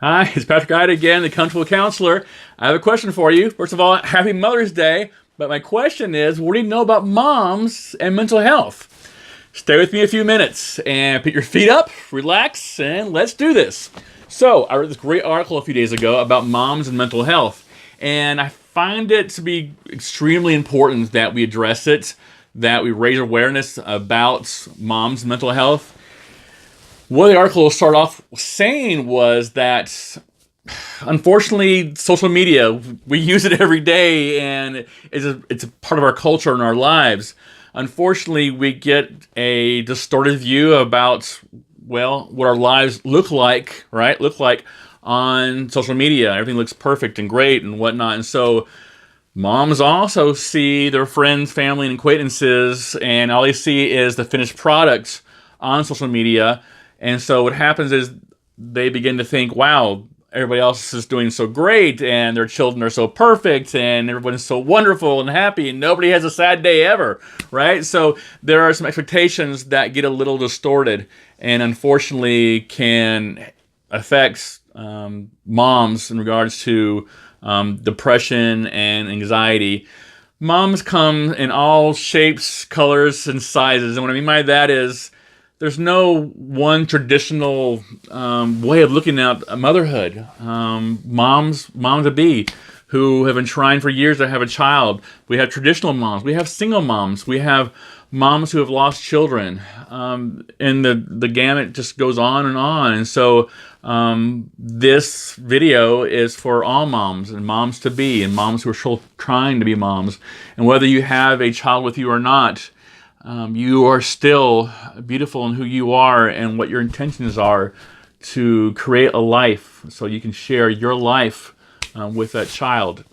Hi, it's Patrick Hyde again, the Comfortable Counselor. I have a question for you. First of all, happy Mother's Day. But my question is, what do you know about moms and mental health? Stay with me a few minutes and put your feet up, relax, and let's do this. So, I read this great article a few days ago about moms and mental health. And I find it to be extremely important that we address it, that we raise awareness about moms' mental health. What the article started off saying was that, unfortunately, social media, we use it every day, and it's a part of our culture and our lives. Unfortunately, we get a distorted view about, well, what our lives look like, right? Look like on social media. Everything looks perfect and great and whatnot. And so moms also see their friends, family, and acquaintances, and all they see is the finished product on social media. And so what happens is they begin to think, wow, everybody else is doing so great, and their children are so perfect, and everyone's so wonderful and happy, and nobody has a sad day ever, right? So there are some expectations that get a little distorted, and unfortunately can affect moms in regards to depression and anxiety. Moms come in all shapes, colors, and sizes, and what I mean by that is there's no one traditional way of looking at motherhood. Moms-to-be who have been trying for years to have a child. We have traditional moms. We have single moms. We have moms who have lost children. And the gamut just goes on and on. And so this video is for all moms and moms-to-be and moms who are still trying to be moms. And whether you have a child with you or not, you are still beautiful in who you are and what your intentions are to create a life so you can share your life with that child.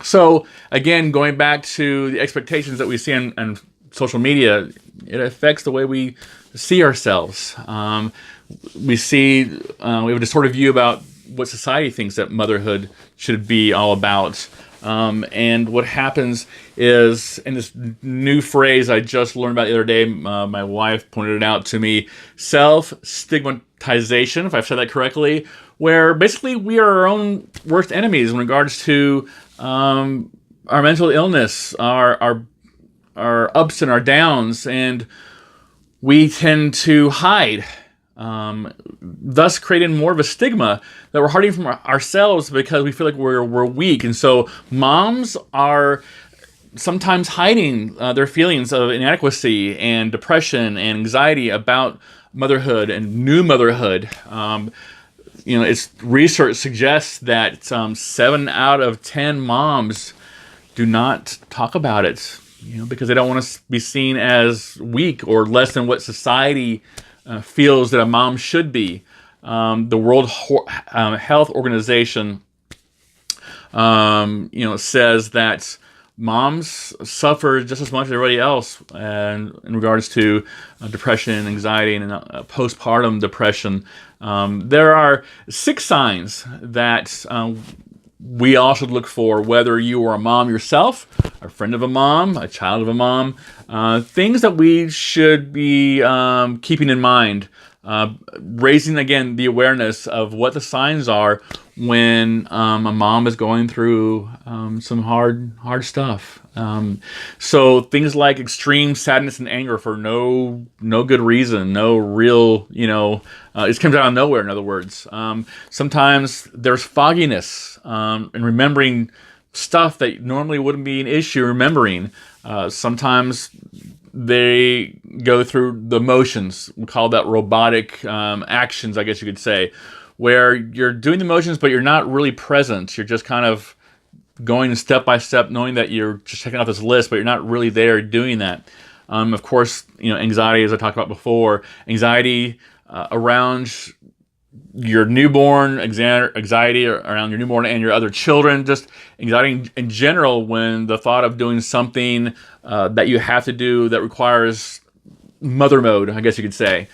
So again, going back to the expectations that we see on social media, it affects the way we see ourselves. We have a distorted view about what society thinks that motherhood should be all about. And what happens is, in this new phrase I just learned about the other day, my wife pointed it out to me, self-stigmatization, if I've said that correctly, where basically we are our own worst enemies in regards to our mental illness, our ups and our downs, and we tend to hide. Thus creating more of a stigma that we're hiding from ourselves because we feel like we're weak. And so moms are sometimes hiding their feelings of inadequacy and depression and anxiety about motherhood and new motherhood. It's research suggests that 7 out of 10 moms do not talk about it, because they don't want to be seen as weak or less than what society feels that a mom should be. The World Health Organization, says that moms suffer just as much as everybody else, and in regards to depression, anxiety, and postpartum depression. There are 6 signs that we all should look for, whether you are a mom yourself, a friend of a mom, a child of a mom, things that we should be keeping in mind, raising, again, the awareness of what the signs are when a mom is going through some hard stuff. So things like extreme sadness and anger for no good reason, no real, it comes out of nowhere, in other words. Sometimes there's fogginess and remembering stuff that normally wouldn't be an issue remembering. Sometimes they go through the motions. We call that robotic actions, I guess you could say, where you're doing the motions, but you're not really present. You're just kind of going step by step, knowing that you're just checking off this list, but you're not really there doing that. Of course, anxiety, as I talked about before, anxiety around your newborn, anxiety around your newborn and your other children, just anxiety in general when the thought of doing something that you have to do that requires mother mode, I guess you could say.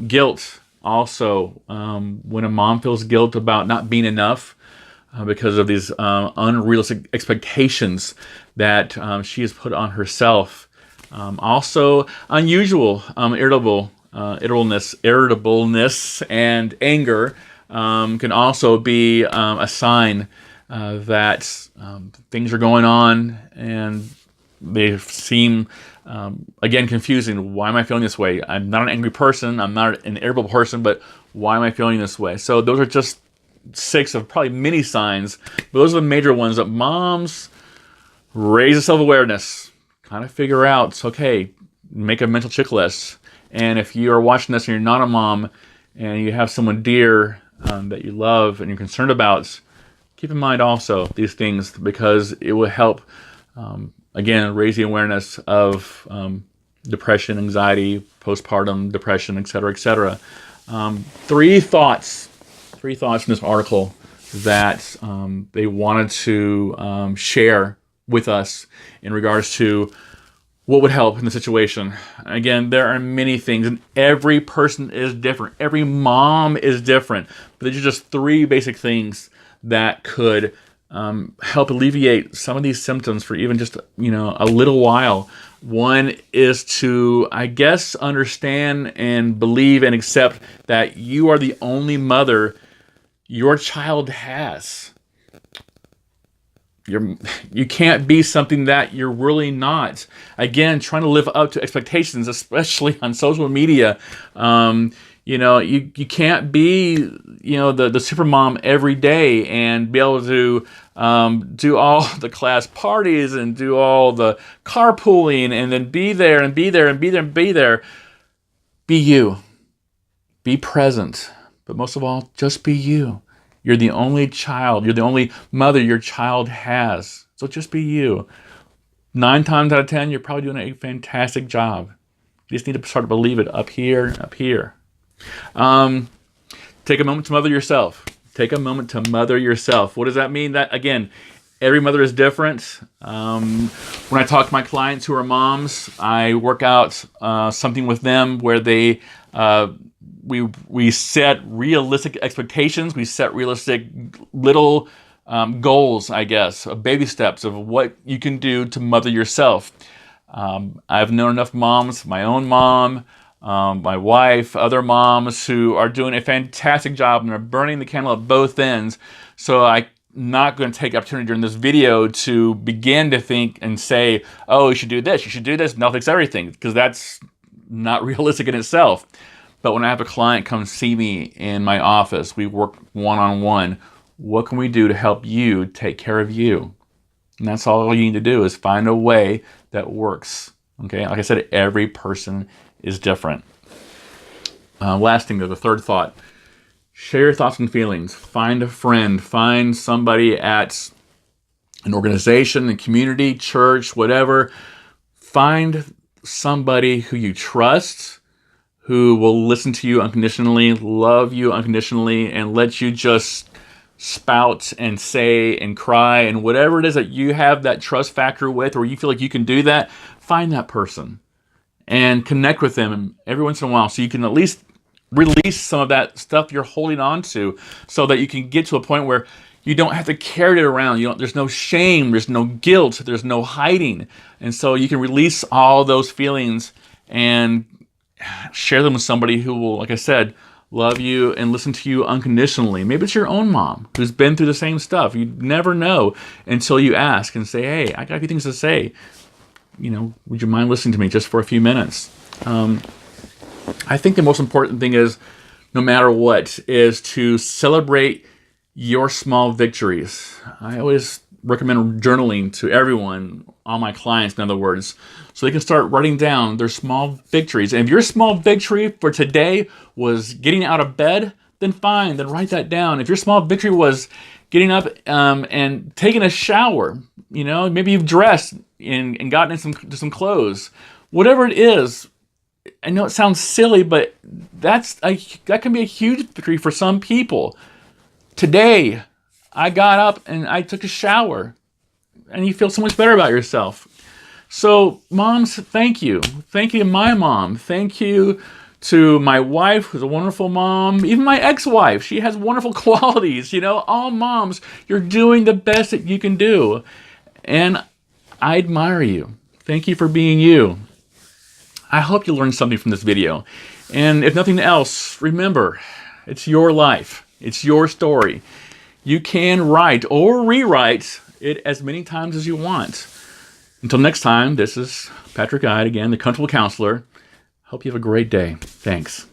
Guilt also, when a mom feels guilt about not being enough because of these unrealistic expectations that she has put on herself. Also, unusual, irritableness, and anger. can also be a sign that things are going on and they seem, again, confusing. Why am I feeling this way? I'm not an angry person. I'm not an irritable person, but why am I feeling this way? So those are just 6 of probably many signs, but those are the major ones that moms raise a self-awareness, kind of figure out, okay, make a mental checklist. And if you are watching this and you're not a mom and you have someone dear that you love and you're concerned about, keep in mind also these things, because it will help, again, raise the awareness of depression, anxiety, postpartum depression, etc., etc. 3 thoughts from this article that they wanted to share with us in regards to what would help in the situation. Again, there are many things, and every person is different. Every mom is different. But these are just 3 basic things that could help alleviate some of these symptoms for even just, a little while. One is to, I guess, understand and believe and accept that you are the only mother your child has. You can't be something that you're really not. Again, trying to live up to expectations, especially on social media. You can't be, the super mom every day and be able to do all the class parties and do all the carpooling and then be there and be there and be there and be there. Be you. Be present. But most of all, just be you. You're the only child. You're the only mother your child has. So just be you. 9 times out of 10, you're probably doing a fantastic job. You just need to start to believe it up here. Take a moment to mother yourself. Take a moment to mother yourself. What does that mean? That, again, every mother is different. When I talk to my clients who are moms, I work out something with them where they... We set realistic expectations. We set realistic little goals, I guess, baby steps of what you can do to mother yourself. I've known enough moms, my own mom, my wife, other moms who are doing a fantastic job and are burning the candle at both ends. So I'm not going to take the opportunity during this video to begin to think and say, oh, you should do this, and I'll fix everything, because that's not realistic in itself. But when I have a client come see me in my office, we work one-on-one. What can we do to help you take care of you? And that's all you need to do, is find a way that works. Okay, like I said, every person is different. Last thing, the third thought. Share your thoughts and feelings. Find a friend. Find somebody at an organization, a community, church, whatever. Find somebody who you trust, who will listen to you unconditionally, love you unconditionally, and let you just spout and say and cry and whatever it is that you have that trust factor with, or you feel like you can do that. Find that person and connect with them every once in a while, so you can at least release some of that stuff you're holding on to, so that you can get to a point where you don't have to carry it around. There's no shame, there's no guilt, there's no hiding. And so you can release all those feelings and share them with somebody who will, like I said, love you and listen to you unconditionally. Maybe it's your own mom who's been through the same stuff. You never know until you ask and say, hey, I got a few things to say. Would you mind listening to me just for a few minutes? I think the most important thing is, no matter what, is to celebrate your small victories. I always recommend journaling to everyone, all my clients, in other words, so they can start writing down their small victories. And if your small victory for today was getting out of bed, then fine, then write that down. If your small victory was getting up and taking a shower, maybe you've dressed and gotten into some clothes, whatever it is. I know it sounds silly, but that can be a huge victory for some people. Today, I got up and I took a shower, and you feel so much better about yourself. So, moms, thank you. Thank you to my mom. Thank you to my wife, who's a wonderful mom. Even my ex-wife, she has wonderful qualities. All moms, you're doing the best that you can do. And I admire you. Thank you for being you. I hope you learned something from this video. And if nothing else, remember, it's your life. It's your story. You can write or rewrite it as many times as you want. Until next time, this is Patrick Ide again, the Comfortable Counselor. Hope you have a great day. Thanks.